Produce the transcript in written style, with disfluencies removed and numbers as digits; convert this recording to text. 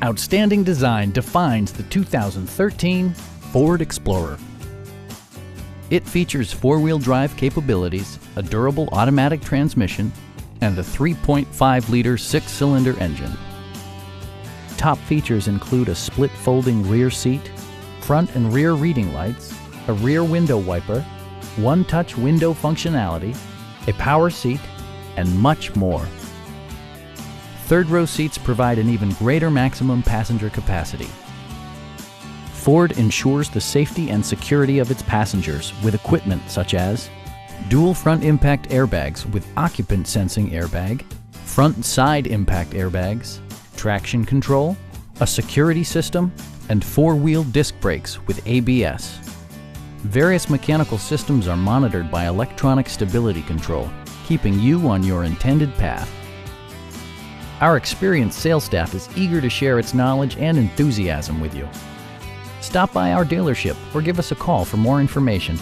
Outstanding design defines the 2013 Ford Explorer. It features four-wheel drive capabilities, a durable automatic transmission, and a 3.5-liter six-cylinder engine. Top features include a split folding rear seat, front and rear reading lights, a rear window wiper, one-touch window functionality, a power seat, and much more. Third-row seats provide an even greater maximum passenger capacity. Ford ensures the safety and security of its passengers with equipment such as dual front impact airbags with occupant sensing airbag, front and side impact airbags, traction control, a security system, and four-wheel disc brakes with ABS. Various mechanical systems are monitored by electronic stability control, keeping you on your intended path. Our experienced sales staff is eager to share its knowledge and enthusiasm with you. Stop by our dealership or give us a call for more information.